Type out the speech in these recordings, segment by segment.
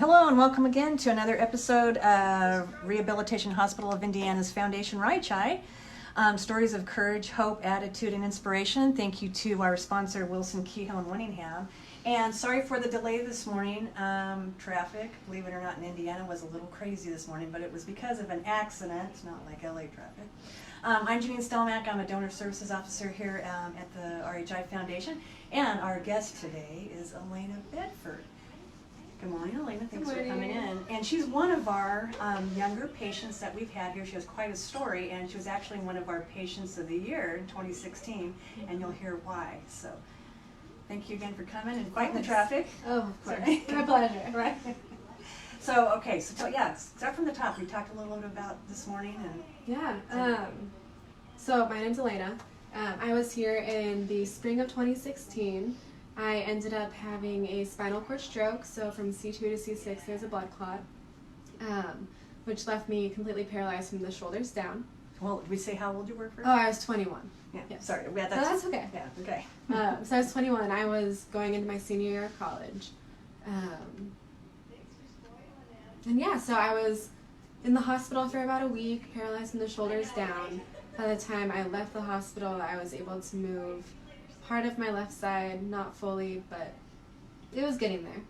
Hello and welcome again to another episode of Rehabilitation Hospital of Indiana's Foundation RHI. Stories of courage, hope, attitude, and inspiration. Thank you to our sponsor Wilson Kehoe and Winningham. And sorry for the delay this morning. Traffic, believe it or not, in Indiana was a little crazy this morning, but it was because of an accident, not like LA traffic. I'm Janine Stelmack. I'm a donor services officer here at the RHI Foundation. And our guest today is Elaina Bedford. Good morning, Elaina. Thanks for coming in. And she's one of our younger patients that we've had here. She has quite a story, and she was actually one of our patients of the year in 2016, and you'll hear why. So thank you again for coming and fighting the traffic. Oh, of course. My pleasure. Right. So, okay, start from the top. We talked a little bit about this morning. So my name's Elaina. I was here in the spring of 2016. I ended up having a spinal cord stroke, so from C2 to C6 there's a blood clot, which left me completely paralyzed from the shoulders down. Well, did we say how old you were first? Oh, I was 21. Yeah, yes. Sorry. Yeah, that's okay. Yeah, okay. So I was 21. I was going into my senior year of college. So I was in the hospital for about a week, paralyzed from the shoulders down. By the time I left the hospital, I was able to move part of my left side, not fully, but it was getting there.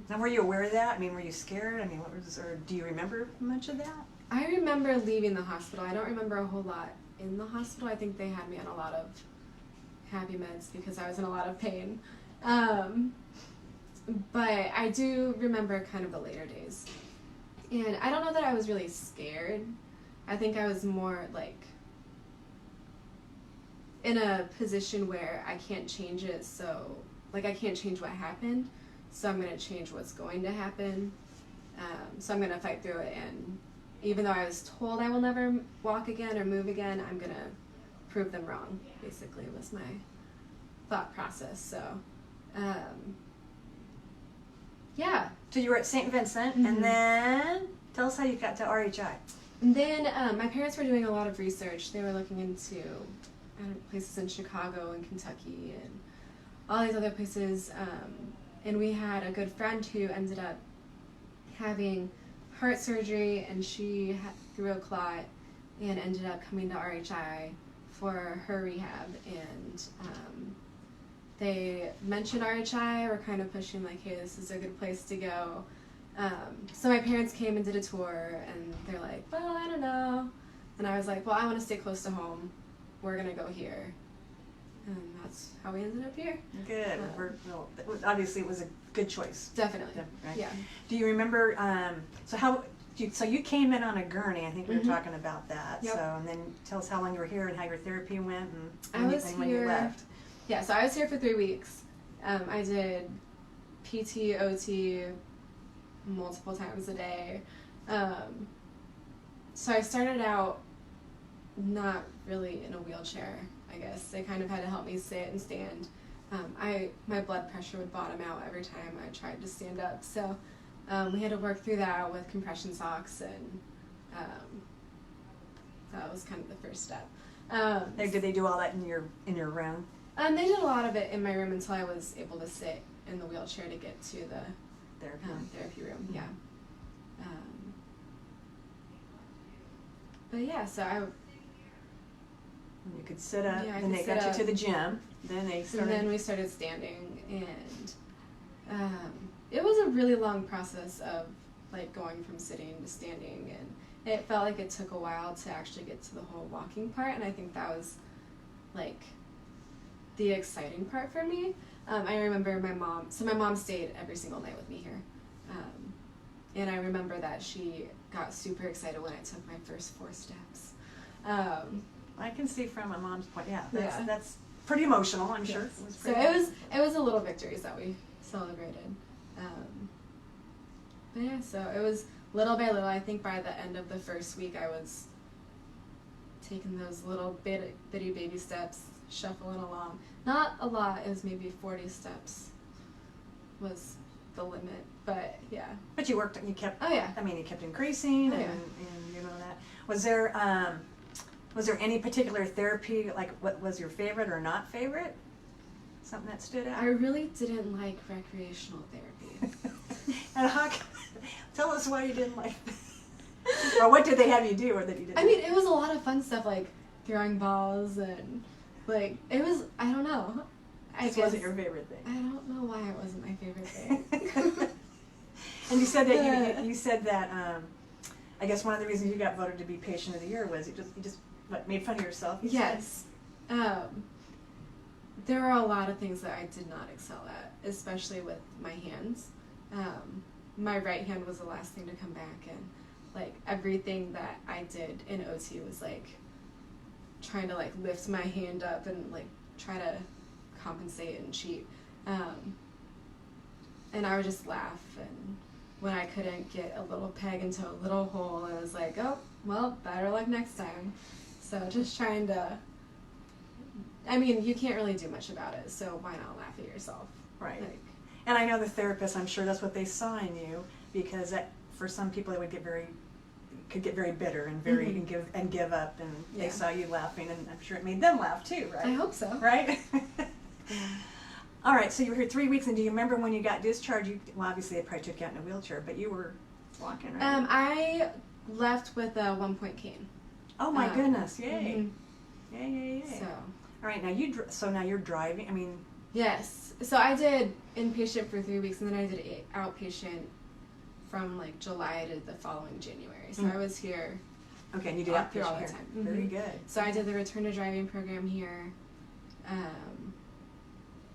Now, were you aware of that? I mean, were you scared? I mean, or do you remember much of that? I remember leaving the hospital. I don't remember a whole lot in the hospital. I think they had me on a lot of happy meds because I was in a lot of pain. But I do remember kind of the later days. And I don't know that I was really scared. I think I was more like in a position where I can't change it, so like I can't change what happened, so I'm going to change what's going to happen. So I'm going to fight through it, and even though I was told I will never walk again or move again, I'm going to prove them wrong, basically, was my thought process. So So you were at St. Vincent, and then tell us how you got to RHI. And then my parents were doing a lot of research. They were looking into places in Chicago and Kentucky and all these other places. And we had a good friend who ended up having heart surgery, and she grew a clot and ended up coming to RHI for her rehab. And they mentioned RHI, were kind of pushing like, hey, this is a good place to go. So my parents came and did a tour, and they're like, well, I don't know. And I was like, well, I want to stay close to home. We're going to go here. And that's how we ended up here. Good. Obviously, it was a good choice. Definitely. Right? Yeah. Do you remember, so you came in on a gurney, I think we were talking about that. Yep. So, and then tell us how long you were here and how your therapy went and when you here, left. Yeah, so I was here for 3 weeks. I did PT, OT, multiple times a day. So I started out not really in a wheelchair, I guess. They kind of had to help me sit and stand. My blood pressure would bottom out every time I tried to stand up. So we had to work through that with compression socks, and that was kind of the first step. Did they do all that in your room? They did a lot of it in my room until I was able to sit in the wheelchair to get to the therapy room. Yeah. But yeah, so you could sit up, yeah, then they got you to the gym. And then we started standing, and it was a really long process of like going from sitting to standing, and it felt like it took a while to actually get to the whole walking part, and I think that was like the exciting part for me. I remember my mom stayed every single night with me here, and I remember that she got super excited when I took my first 4 steps. I can see from my mom's point, that's pretty emotional, I'm sure. It was a little victories that we celebrated. But yeah, so it was little by little. I think by the end of the first week I was taking those little bitty baby steps, shuffling along. Not a lot, it was maybe 40 steps was the limit, but yeah. But you kept, oh yeah. I mean, you kept increasing, and you know that. Was there any particular therapy, like what was your favorite or not favorite? Something that stood out? I really didn't like recreational therapy. And tell us why you didn't like it. Or what did they have you do or that you didn't? I mean, it was a lot of fun stuff, like throwing balls and, like, it was, I don't know. This wasn't your favorite thing. I don't know why it wasn't my favorite thing. And you said that you said that I guess one of the reasons you got voted to be Patient of the Year was you just what, made fun of yourself. Yes. There were a lot of things that I did not excel at, especially with my hands. My right hand was the last thing to come back, and like everything that I did in OT was like trying to like lift my hand up and like try to compensate and cheat. And I would just laugh, and when I couldn't get a little peg into a little hole, I was like, oh, well, better luck next time. So just trying to, I mean, you can't really do much about it, so why not laugh at yourself? Right. Like, and I know the therapists, I'm sure that's what they saw in you, because that, for some people it would get could get very bitter and very and give up, and they saw you laughing, and I'm sure it made them laugh too, right? I hope so. Right? All right, so you were here 3 weeks, and do you remember when you got discharged? Well, obviously they probably took you out in a wheelchair, but you were walking, right? I left with a 1-point cane. Oh my goodness! Yay! Yay! So. All right, now now you're driving. I mean. Yes. So I did inpatient for 3 weeks, and then I did outpatient from like July to the following January. So I was here. Okay, and you did outpatient all all the time. Very good. So I did the return to driving program here.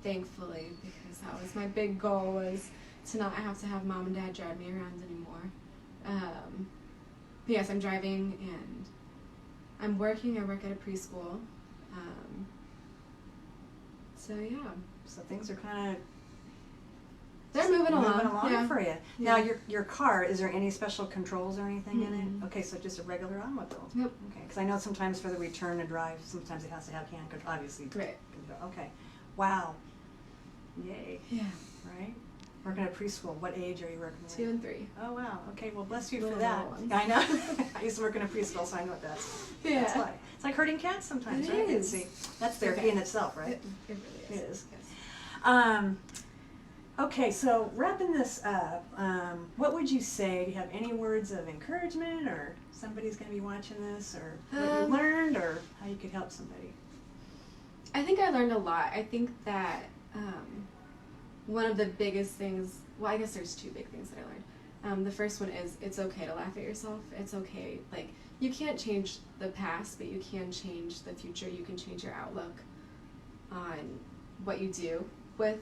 Thankfully, because that was my big goal, was to not have to have mom and dad drive me around anymore. But yes, I'm driving and I'm working. I work at a preschool. So yeah. So things are kind of they're moving along for you. Yeah. Now your car, is there any special controls or anything in it? Okay, so just a regular automobile. Yep. Okay, because I know sometimes for the return to drive, sometimes it has to have hand control. Obviously. Right. Okay. Wow. Yay. Yeah. Right. Working at preschool. What age are you working with? 2 and 3. Oh wow. Okay. Well, bless you for Little that. ones. I know. I used to work in a preschool, so I know what that's. Yeah. That's like. It's like herding cats sometimes, It right? is. See, that's therapy in itself, right? It really is. It is. Yes. Okay, so wrapping this up, what would you say? Do you have any words of encouragement, or somebody's going to be watching this, or what you learned, or how you could help somebody? I think I learned a lot. I think that one of the biggest things, well, I guess there's 2 big things that I learned. The first one is it's okay to laugh at yourself. It's okay. Like, you can't change the past, but you can change the future. You can change your outlook on what you do with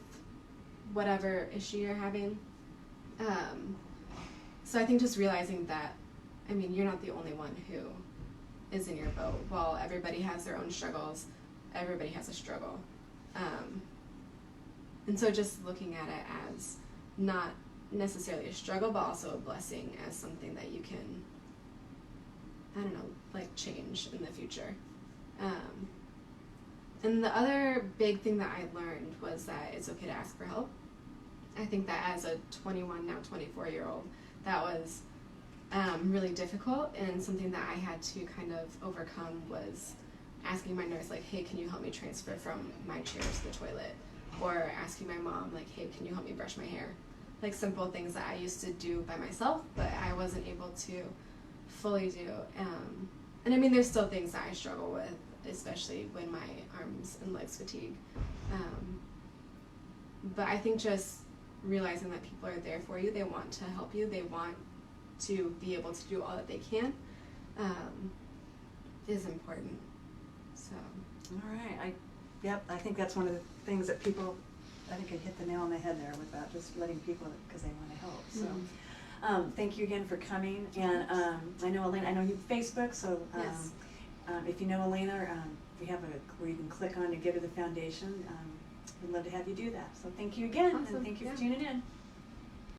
whatever issue you're having. So I think just realizing that, I mean, you're not the only one who is in your boat. While everybody has their own struggles, everybody has a struggle. And so just looking at it as not necessarily a struggle, but also a blessing, as something that you can, I don't know, like change in the future. And the other big thing that I learned was that it's okay to ask for help. I think that as a 21, now 24-year-old, that was really difficult, and something that I had to kind of overcome was asking my nurse, like, hey, can you help me transfer from my chair to the toilet? Or asking my mom, like, hey, can you help me brush my hair? Like simple things that I used to do by myself, but I wasn't able to fully do. And I mean, there's still things that I struggle with, especially when my arms and legs fatigue. But I think just realizing that people are there for you, they want to help you, they want to be able to do all that they can, is important. So. All right. I think that's one of the things that people, I think I hit the nail on the head there with that, just letting people, because they want to help. So thank you again for coming. And I know, Elaina, I know you Facebook, so Yes. If you know Elaina, we have where you can click on to give her the foundation. We'd love to have you do that. So thank you again, Awesome. and thank you Yeah. for tuning in.